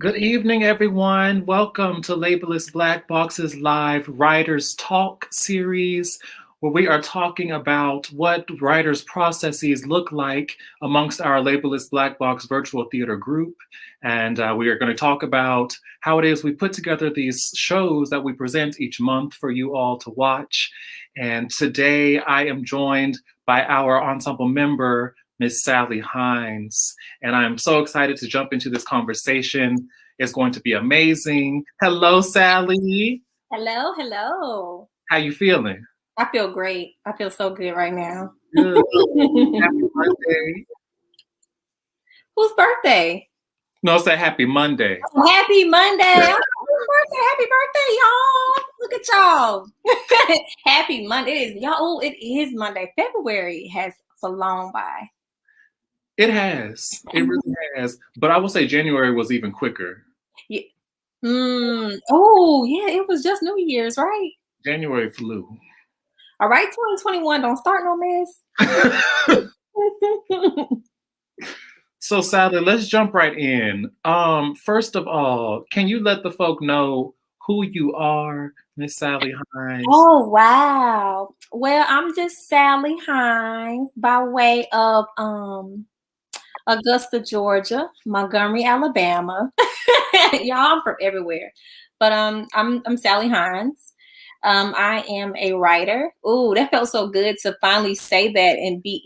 Good evening, everyone. Welcome to Labelless Black Box's live Writers Talk series, where we are talking about what writers' processes look like amongst our Labelless Black Box virtual theater group. And we are going to talk about how it is we put together these shows that we present each month for you all to watch. And today I am joined by our ensemble member, Miss Sallie Hines. And I'm so excited to jump into this conversation. It's going to be amazing. Hello, Sallie. Hello, hello. How you feeling? I feel great. I feel so good right now. Good. Happy birthday. Whose birthday? No, say happy Monday. Oh, happy Monday. Happy birthday, y'all. Look at y'all. Happy Monday. It is Monday. February has flown by. It has. It really has. But I will say January was even quicker. Yeah. Oh, yeah, it was just New Year's, right? January flew. All right, 2021, don't start no mess. So, Sallie, let's jump right in. First of all, can you let the folk know who you are, Miss Sallie Hines? Oh, wow. Well, I'm just Sallie Hines by way of Augusta, Georgia, Montgomery, Alabama. Y'all, I'm from everywhere. But I'm Sallie Hines. I am a writer. Ooh, that felt so good to finally say that and be,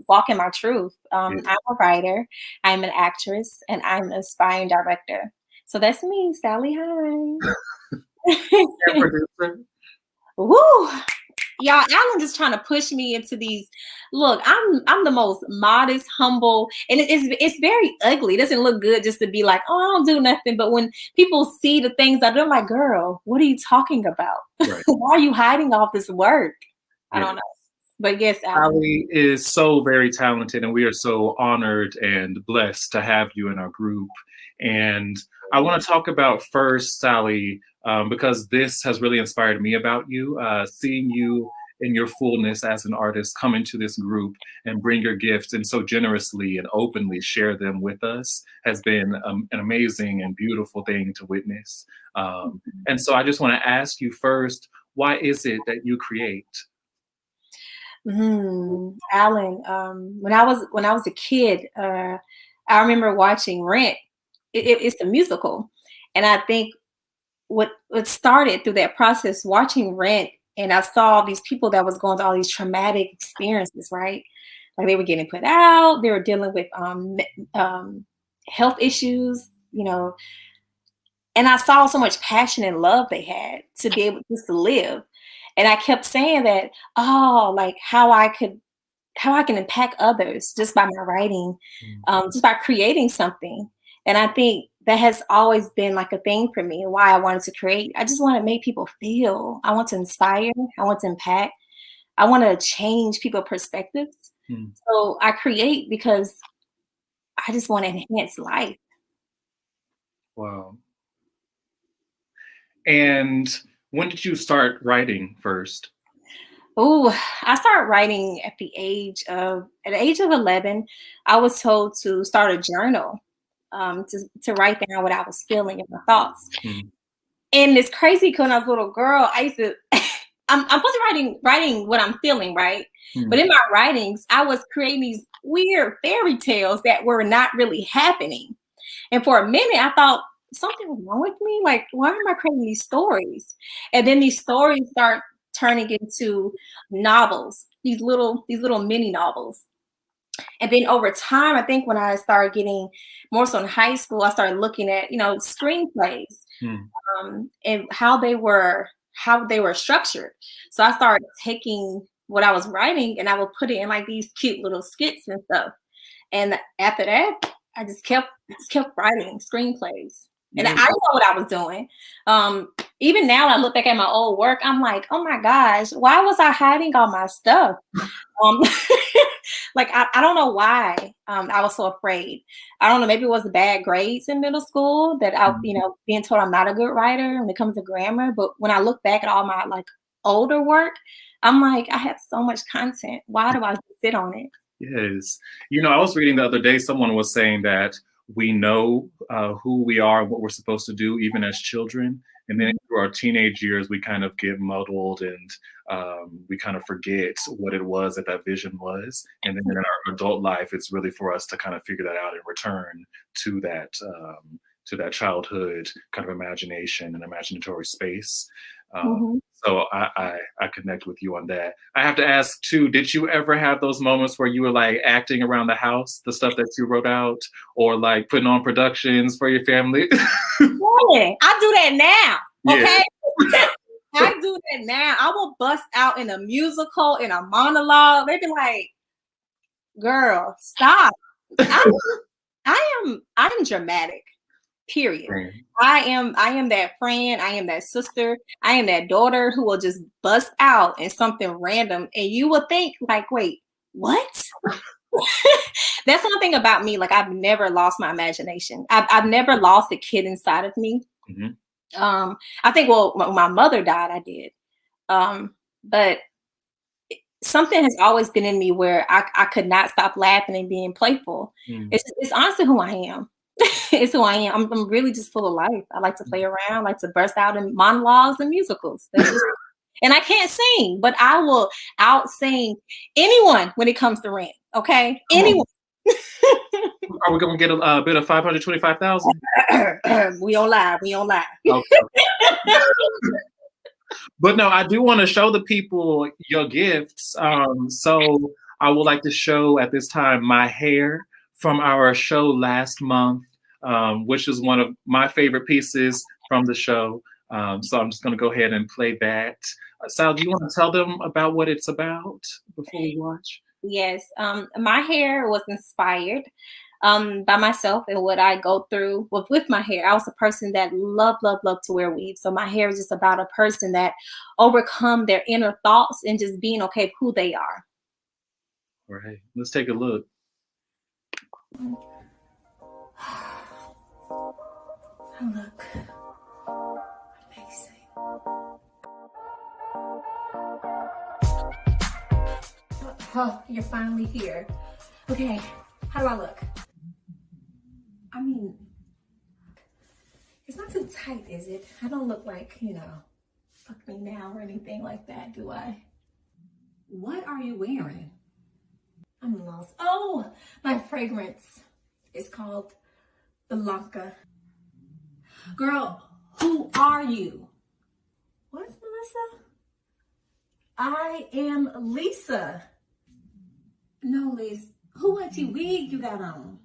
walk in my truth. I'm a writer, I'm an actress, and I'm an aspiring director. So that's me, Sallie Hines. And producer. Woo! Y'all, Alan just trying to push me into these. Look, I'm the most modest, humble, and it's very ugly. It doesn't look good just to be like, oh, I don't do nothing. But when people see the things I do, I'm like, girl, what are you talking about? Right. Why are you hiding all this work? I don't know. But yes, Sallie is so very talented, and we are so honored and blessed to have you in our group. And I want to talk about first, Sallie, because this has really inspired me about you. Seeing you in your fullness as an artist come into this group and bring your gifts and so generously and openly share them with us has been an amazing and beautiful thing to witness. And so I just want to ask you first, why is it that you create? Alan, when I was a kid, I remember watching Rent. It's a musical, and I think what started through that process, watching Rent, and I saw these people that was going through all these traumatic experiences, right? Like they were getting put out, they were dealing with health issues, and I saw so much passion and love they had to be able just to live. And I kept saying that, like how I can impact others just by my writing, just by creating something. And I think that has always been like a thing for me, why I wanted to create. I just want to make people feel. I want to inspire. I want to impact. I want to change people's perspectives. So I create because I just want to enhance life. Wow. And when did you start writing first? Oh, I started writing at the age of 11. I was told to start a journal, to write down what I was feeling and my thoughts. And it's crazy because when I was a little girl, I used to I'm supposed to be writing what I'm feeling, right? But in my writings, I was creating these weird fairy tales that were not really happening. And for a minute, I thought something was wrong with me. Like, why am I creating these stories? And then these stories start turning into novels, these little mini novels. And then over time, I think when I started getting more so in high school, I started looking at, screenplays, and how they were structured. So I started taking what I was writing and I would put it in like these cute little skits and stuff. And after that, I just kept writing screenplays. And I know what I was doing. Even now, I look back at my old work. I'm like, oh my gosh, why was I hiding all my stuff? Like I don't know why I was so afraid. I don't know. Maybe it was the bad grades in middle school that I, being told I'm not a good writer when it comes to grammar. But when I look back at all my like older work, I'm like, I have so much content. Why do I sit on it? Yes. I was reading the other day, someone was saying that we know who we are and what we're supposed to do, even as children. And then through our teenage years, we kind of get muddled and we kind of forget what it was that that vision was. And then in our adult life, it's really for us to kind of figure that out and return to that childhood kind of imagination and imaginatory space. Mhm. So I connect with you on that. I have to ask too, did you ever have those moments where you were like acting around the house, the stuff that you wrote out, or like putting on productions for your family? Yeah, I do that now. Yeah. Okay. I do that now. I will bust out in a musical, in a monologue. They be like, girl, stop. I, I'm dramatic. Period. Right. I am that friend, I am that sister, I am that daughter who will just bust out in something random and you will think like, wait, what? That's one thing about me. Like I've never lost my imagination. I've never lost a kid inside of me. Mhm. I think well when my mother died, I did. But something has always been in me where I could not stop laughing and being playful. Mm. It's honestly who I am. It's who I am. I'm really just full of life. I like to play around, like to burst out in monologues and musicals. That's just, and I can't sing, but I will out sing anyone when it comes to rent. Okay, Come on. anyone. Are we gonna get a bit of 525,000? We don't lie. We don't lie. Okay. But no, I do want to show the people your gifts. So I would like to show at this time my hair from our show last month, which is one of my favorite pieces from the show. So I'm just going to go ahead and play that. Sal, do you want to tell them about what it's about before we watch? Yes. My hair was inspired by myself and what I go through with my hair. I was a person that loved to wear weave. So my hair is just about a person that overcome their inner thoughts and just being okay with who they are. All right, let's take a look. I look amazing. Oh, you're finally here. Okay, how do I look? I mean, it's not too tight, is it? I don't look like, fuck me now or anything like that, do I? What are you wearing? I'm lost. Oh, my fragrance is called Blanca. Girl, who are you? What, Melissa? I am Lisa. No, Liz. Who auntie wig you got on?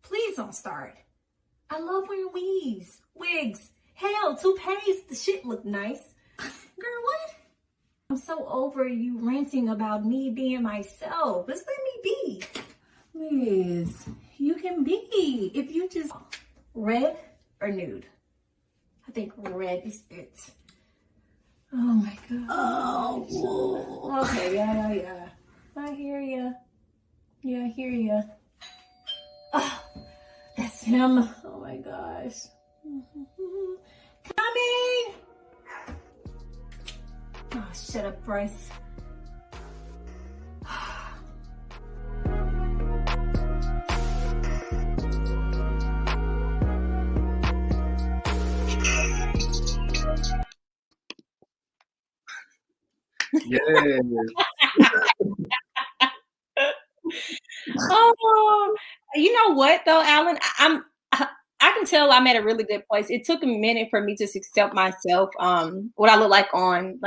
Please don't start. I love wearing weaves, wigs, hell, toupees. The shit look nice. Girl, what? I'm so over you ranting about me being myself. Just let me be. Liz, you can be if you just... Red or nude? I think red is it. Oh my God. Oh, whoa. Okay, yeah. I hear ya. Yeah, I hear ya. Oh, that's him. Oh my gosh. Coming! Oh, shut up, Bryce. Yes. Oh, you know what though, Alan? I can tell I'm at a really good place. It took a minute for me to accept myself, what I look like on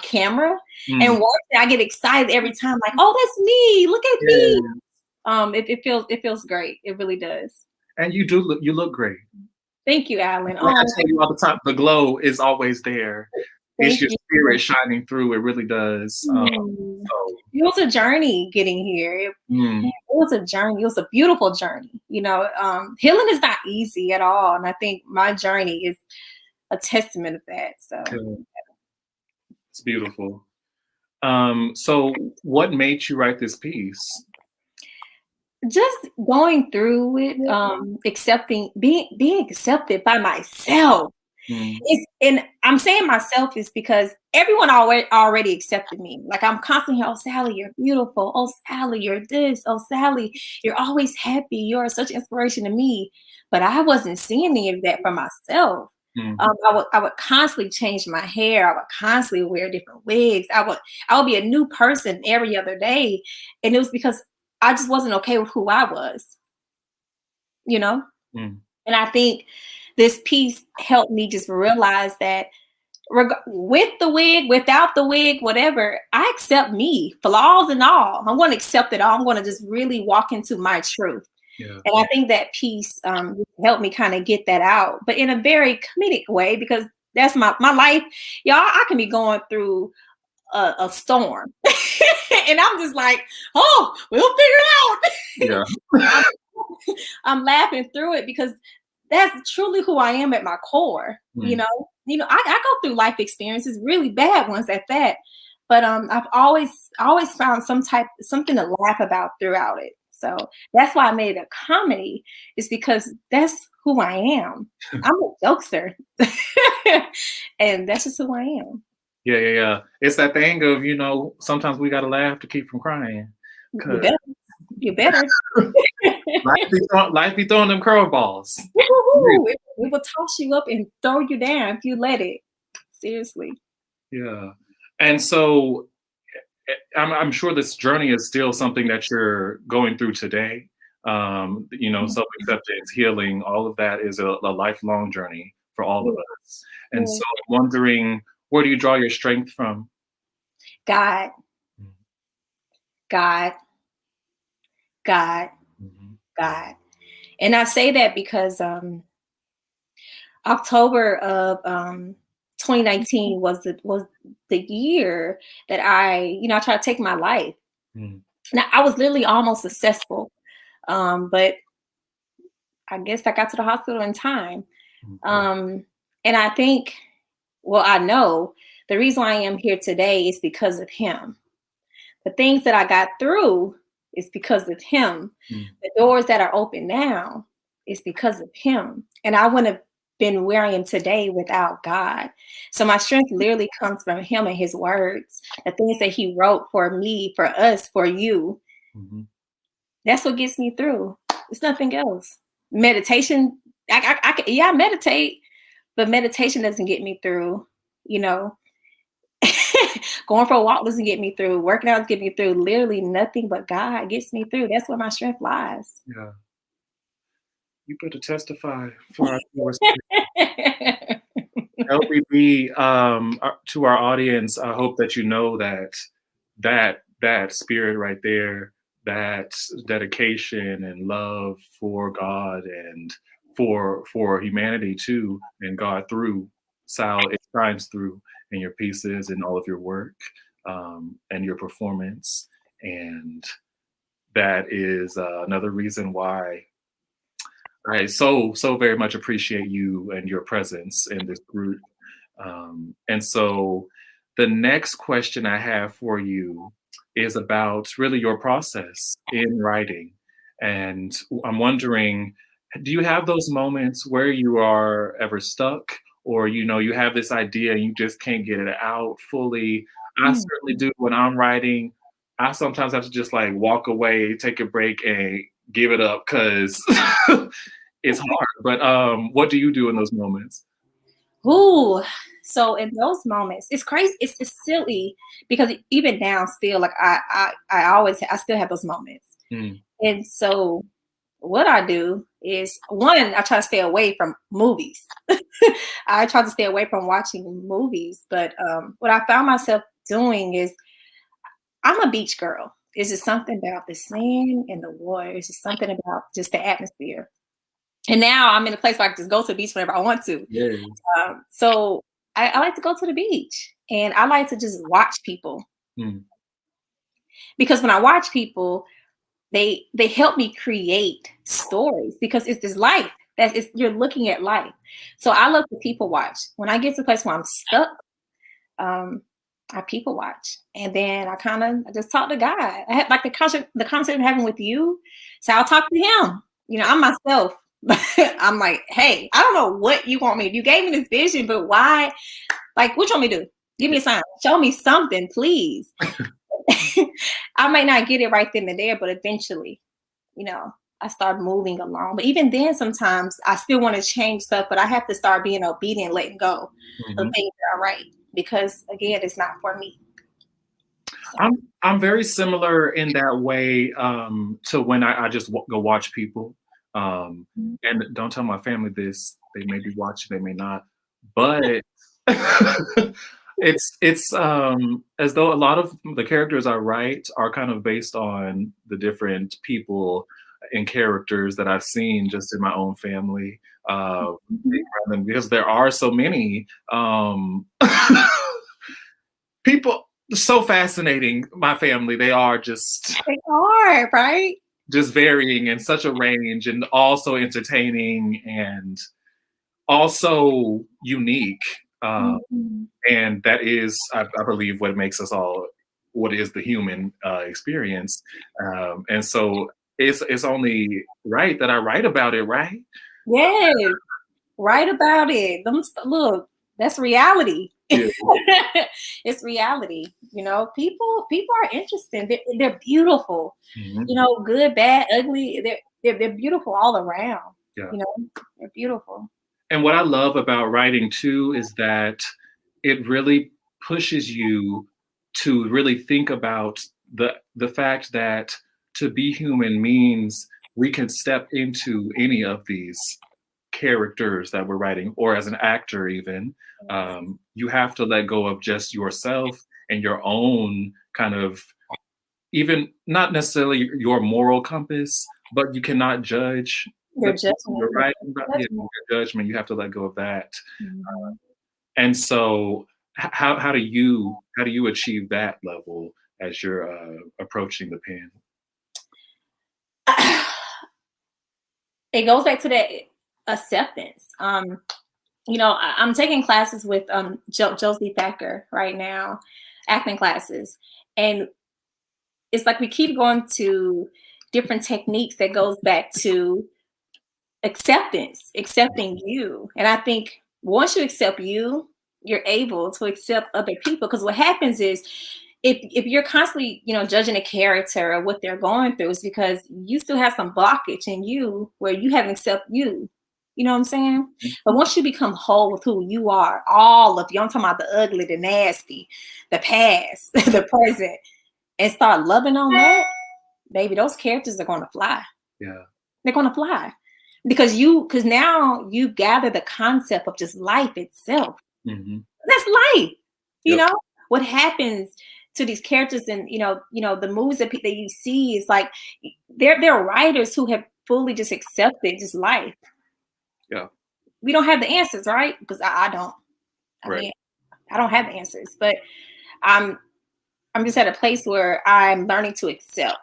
camera. Mm. And once I get excited every time, like, oh, that's me. Look at me. It feels great. It really does. And you look great. Thank you, Alan. Like I tell you all the time, the glow is always there. It's your you. spirit shining through. It really does. It was a journey getting here. It was a journey. It was a beautiful journey. Healing is not easy at all. And I think my journey is a testament of that. So it's beautiful. So what made you write this piece? Just going through it, accepting, being accepted by myself. Mm. And I'm saying myself is because everyone already accepted me. Like I'm constantly, oh Sallie, you're beautiful. Oh Sallie, you're this. Oh Sallie, you're always happy. You're such inspiration to me. But I wasn't seeing any of that for myself. Mm. I would constantly change my hair. I would constantly wear different wigs. I would be a new person every other day, and it was because I just wasn't okay with who I was. You know. Mm. And I think this piece helped me just realize that with the wig, without the wig, whatever, I accept me, flaws and all. I'm going to accept it all. I'm going to just really walk into my truth. Yeah. And I think that piece helped me kind of get that out, but in a very comedic way, because that's my life. Y'all, I can be going through a storm. And I'm just like, oh, we'll figure it out. Yeah. I'm laughing through it because that's truly who I am at my core. Mm. I go through life experiences, really bad ones at that. But I've always found something to laugh about throughout it. So that's why I made it a comedy, is because that's who I am. I'm a jokester. And that's just who I am. Yeah. It's that thing of, sometimes we gotta laugh to keep from crying. You better. Life be throwing them curveballs. It will toss you up and throw you down if you let it. Seriously. Yeah. And so I'm sure this journey is still something that you're going through today. Self-acceptance, healing, all of that is a lifelong journey for all of us. And so I'm wondering, where do you draw your strength from? God. Mm-hmm. God. And I say that because October of 2019 was the year that I tried to take my life. Mm. Now I was literally almost successful, but I guess I got to the hospital in time. Mm. And I think, I know the reason why I am here today is because of him. The things that I got through is because of him. Mm. The doors that are open now is because of him. And I wouldn't have been where I am today without God. So my strength literally comes from him and his words, the things that he wrote for me, for us, for you. Mm-hmm. That's what gets me through. It's nothing else. Meditation, I meditate, but meditation doesn't get me through, Going for a walk doesn't get me through. Working out doesn't get me through. Literally nothing but God gets me through. That's where my strength lies. Yeah. You better testify for our viewers. LBB, to our audience, I hope that you know that spirit right there, that dedication and love for God and for humanity too, and God through Sal, it shines through in your pieces and all of your work, and your performance. And that is another reason why I so very much appreciate you and your presence in this group. And so the next question I have for you is about really your process in writing. And I'm wondering, do you have those moments where you are ever stuck, or you have this idea and you just can't get it out fully? I certainly do when I'm writing. I sometimes have to just like walk away, take a break, and give it up because it's hard. But what do you do in those moments? Ooh, so in those moments, it's crazy. It's silly because even now, still, like I still have those moments. Mm. And so, what I do is, one, I try to stay away from movies. I try to stay away from watching movies. But what I found myself doing is, I'm a beach girl. It's just something about the sand and the water. It's just something about just the atmosphere. And now I'm in a place where I can just go to the beach whenever I want to. Yes. So I like to go to the beach, and I like to just watch people. Mm. Because when I watch people, they help me create stories, because it's this life you're looking at life. So I love to people watch. When I get to a place where I'm stuck, I people watch, and then I just talk to God. I had like the concept I'm having with you. So I'll talk to him. I'm myself. But I'm like, hey, I don't know what you want me. You gave me this vision, but why? Like, what you want me to do? Give me a sign. Show me something, please. I might not get it right then and there, but eventually, I start moving along. But even then, sometimes I still want to change stuff, but I have to start being obedient, letting go of things that are right. Because again, it's not for me. So. I'm very similar in that way to when I just go watch people. And don't tell my family this; they may be watching, they may not. But it's as though a lot of the characters I write are kind of based on the different people and characters that I've seen just in my own family. Because there are so many people so fascinating. My family, they are right? Just varying in such a range, and also entertaining and also unique. And that is, I believe, what makes us all what is the human experience. And so it's only right that I write about it, right? Yes, write about it. Look, that's reality. Yeah. It's reality. People are interesting. They're beautiful. Good, bad, ugly. They're beautiful all around. Yeah. They're beautiful. And what I love about writing too is that it really pushes you to really think about the fact that to be human means we can step into any of these characters that we're writing, or as an actor even. You have to let go of just yourself and your own kind of, even not necessarily your moral compass, but you cannot judge your judgment. You're right about your judgment. You have to let go of that. And so how do you achieve that level as you're approaching the pen? It goes back to that acceptance. I'm taking classes with Josie Thacker right now, acting classes, and it's like we keep going to different techniques that goes back to accepting you. And I think once you accept you, you're able to accept other people. Because what happens is, if you're constantly, judging a character or what they're going through, it's because you still have some blockage in you where you haven't accepted you. You know what I'm saying? But once you become whole with who you are, all of you, I'm talking about the ugly, the nasty, the past, the present, and start loving on that, baby, those characters are going to fly. Yeah. They're going to fly. Because now you've gathered the concept of just life itself. That's life. You know what happens to these characters, and the movies that you see is like they're writers who have fully just accepted just life. Yeah, we don't have the answers, right? Because I don't. I don't have the answers, but I'm just at a place where I'm learning to accept,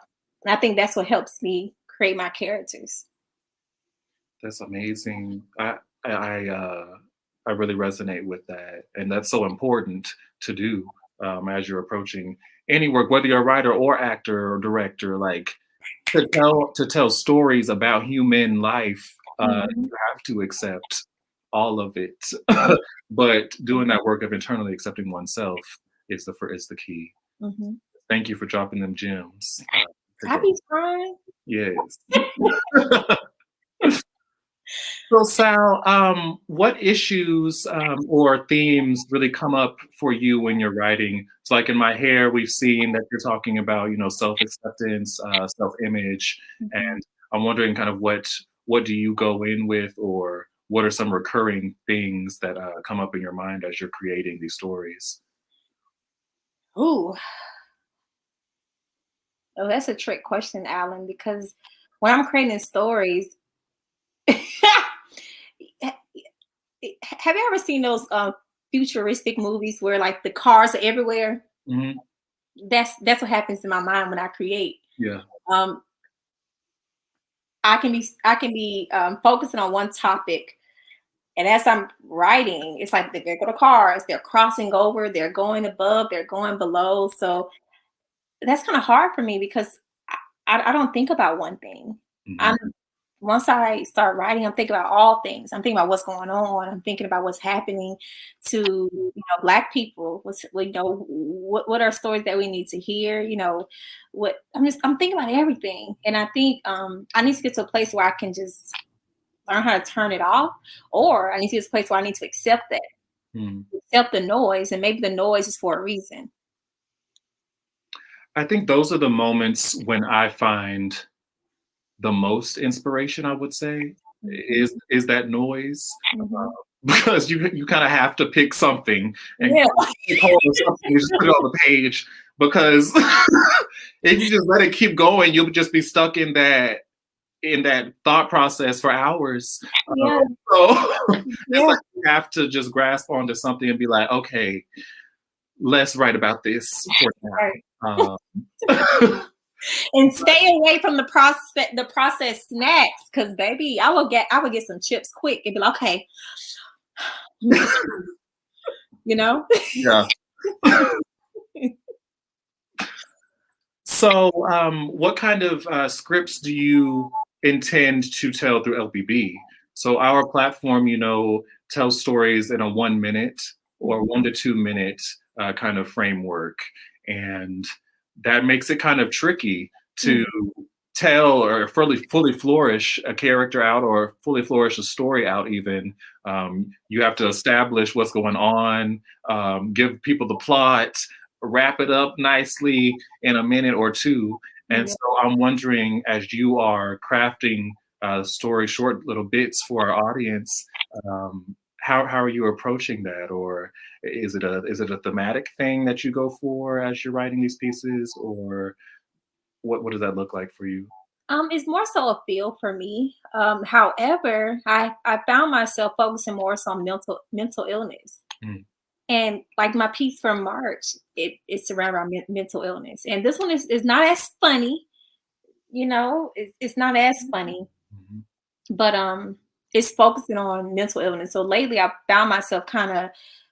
and I think that's what helps me create my characters. That's amazing. I really resonate with that, and that's so important to do as you're approaching any work, whether you're a writer or actor or director. Like to tell stories about human life, you have to accept all of it. But doing that work of internally accepting oneself is the key. Thank you for dropping them gems. Happy time. Yes. So Sal, what issues or themes really come up for you when you're writing? It's like in My Hair, we've seen that you're talking about, self-acceptance, self-image, and I'm wondering kind of what do you go in with, or what are some recurring things that come up in your mind as you're creating these stories? Oh, that's a trick question, Alan, because when I'm creating stories, have you ever seen those futuristic movies where like the cars are everywhere? That's what happens in my mind when I create. Yeah. I can be focusing on one topic, and as I'm writing, it's like they go to cars, they're crossing over, they're going above, they're going below. So that's kind of hard for me because I don't think about one thing. once I start writing, I'm thinking about all things. I'm thinking about what's going on. I'm thinking about what's happening to Black people. What are stories that we need to hear? What I'm thinking about everything, and I think I need to get to a place where I can just learn how to turn it off, or I need to get to a place where I need to accept that, accept the noise, and maybe the noise is for a reason. I think those are the moments when I find the most inspiration, I would say, is that noise. Because you kind of have to pick something and just put it on the page, because if you just let it keep going, you'll just be stuck in that thought process for hours. So it's like you have to just grasp onto something and be like, okay, let's write about this for now. And stay away from the processed snacks, because baby, I would get some chips quick and be like, okay, Yeah. So what kind of scripts do you intend to tell through LBB? So our platform, tells stories in a 1 minute or 1 to 2 minute kind of framework, and that makes it kind of tricky to tell or fully flourish a character out, or fully flourish a story out even. You have to establish what's going on, give people the plot, wrap it up nicely in a minute or two. And so I'm wondering, as you are crafting story short little bits for our audience, how are you approaching that? Or is it a thematic thing that you go for as you're writing these pieces, or what does that look like for you? It's more so a feel for me. However, I found myself focusing more so on mental illness. And like my piece from March, it's around mental illness. And this one is not as funny, it's not as funny, but it's focusing on mental illness. So lately I found myself kind of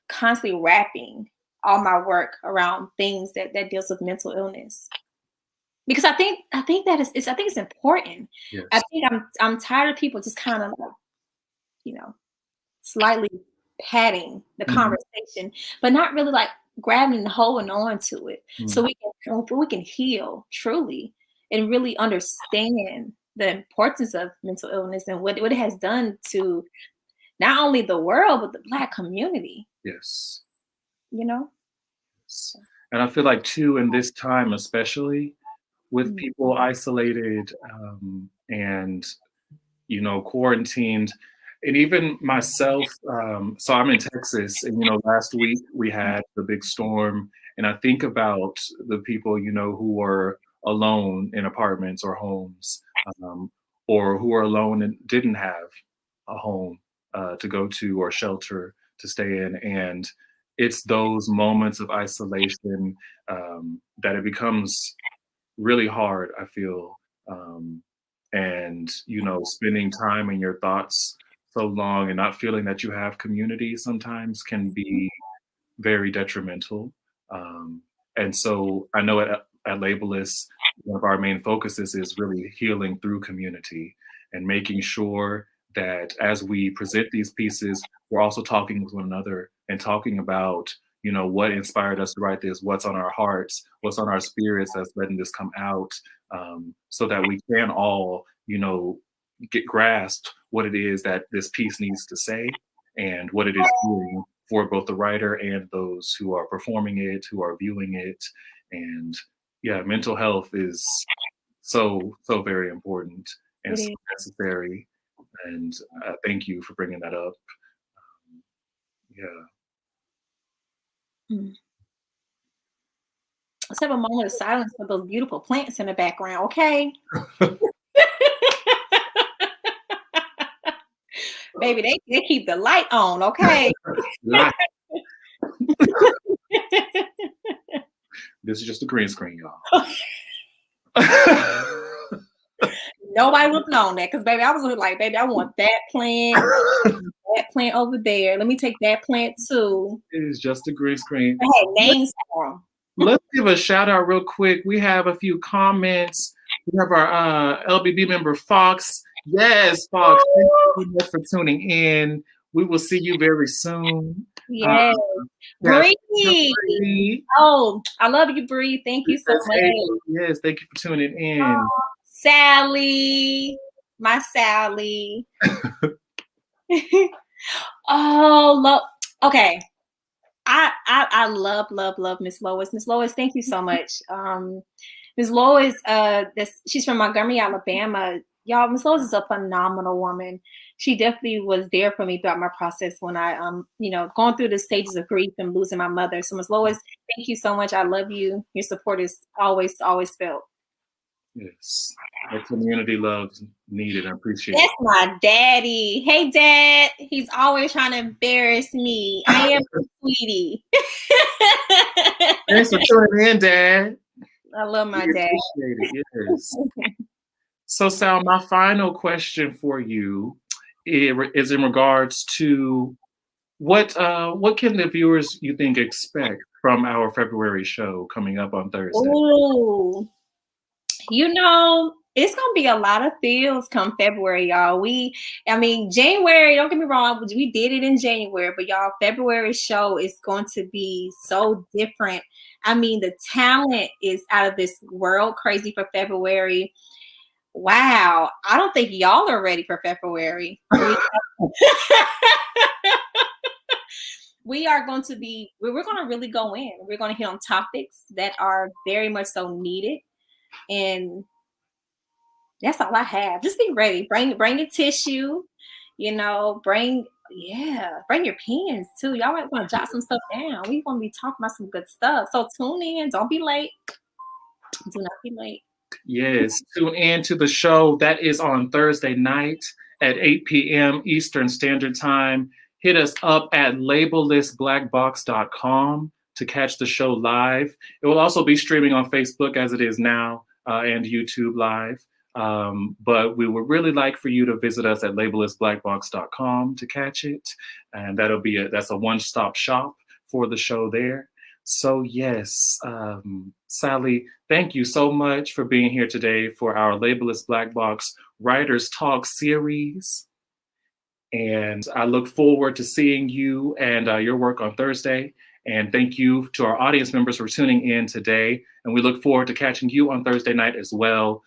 constantly wrapping all my work around things that deals with mental illness. Because I think it's important. Yes. I think I'm tired of people just kind of slightly padding the conversation, but not really like grabbing and holding on to it, so we can heal truly and really understand the importance of mental illness and what it has done to not only the world but the Black community. Yes. And I feel like too, in this time, especially with people isolated and quarantined, and even myself, so I'm in Texas, and last week we had the big storm, and I think about the people who were alone in apartments or homes, or who are alone and didn't have a home to go to or shelter to stay in. And it's those moments of isolation that it becomes really hard, I feel. And spending time in your thoughts so long and not feeling that you have community sometimes can be very detrimental. And so I know at Labelless, one of our main focuses is really healing through community and making sure that as we present these pieces, we're also talking with one another and talking about what inspired us to write this, what's on our hearts, what's on our spirits that's letting this come out, so that we can all get grasped what it is that this piece needs to say and what it is doing for both the writer and those who are performing it, who are viewing it. And yeah, mental health is so very important and so necessary. And thank you for bringing that up. Let's have a moment of silence for those beautiful plants in the background, okay? Baby, they keep the light on, okay? This is just a green screen, y'all. Nobody would have known that, because baby, I was like, baby, I want that plant over there. Let me take that plant too. It is just a green screen. I had names for them. Let's give a shout out real quick. We have a few comments. We have our LBB member Fox. Yes, Fox. Thank you so much for tuning in. We will see you very soon. Yes. Yeah, Bree. Oh, I love you, Bree. Thank you so much. Yes, thank you for tuning in. Sallie, my Sallie. Oh, look. Okay. I love Miss Lois. Miss Lois, thank you so much. Miss Lois, she's from Montgomery, Alabama. Y'all, Miss Lois is a phenomenal woman. She definitely was there for me throughout my process when I going through the stages of grief and losing my mother. So Miss Lois, thank you so much. I love you. Your support is always felt. Yes. That community love needed. I appreciate it. That's my daddy. Hey, Dad. He's always trying to embarrass me. I am a sweetie. Thanks for tuning in, Dad. I love my dad. Appreciate it. Yes. So, Sal, my final question for you is in regards to what can the viewers, you think, expect from our February show coming up on Thursday? Ooh. It's gonna be a lot of feels come February, y'all. January, don't get me wrong, we did it in January, but y'all, February show is going to be so different. The talent is out of this world crazy for February. Wow, I don't think y'all are ready for February. We're going to really go in. We're going to hit on topics that are very much so needed. And that's all I have. Just be ready. Bring the tissue, bring your pens too. Y'all might want to jot some stuff down. We want to be talking about some good stuff. So tune in. Don't be late. Do not be late. Yes, tune in to the show. That is on Thursday night at 8 p.m. Eastern Standard Time. Hit us up at labellessblackbox.com to catch the show live. It will also be streaming on Facebook as it is now and YouTube live. But we would really like for you to visit us at labellessblackbox.com to catch it. And that's a one-stop shop for the show there. So yes, Sallie, thank you so much for being here today for our Labelless Black Box Writers Talk series. And I look forward to seeing you and your work on Thursday. And thank you to our audience members for tuning in today. And we look forward to catching you on Thursday night as well.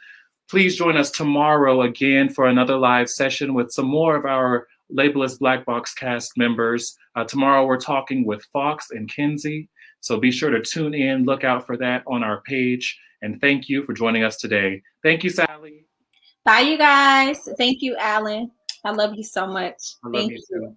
Please join us tomorrow again for another live session with some more of our Labelless Black Box cast members. Tomorrow we're talking with Fox and Kinsey. So be sure to tune in, look out for that on our page. And thank you for joining us today. Thank you, Sallie. Bye, you guys. Thank you, Alan. I love you so much. I love you too.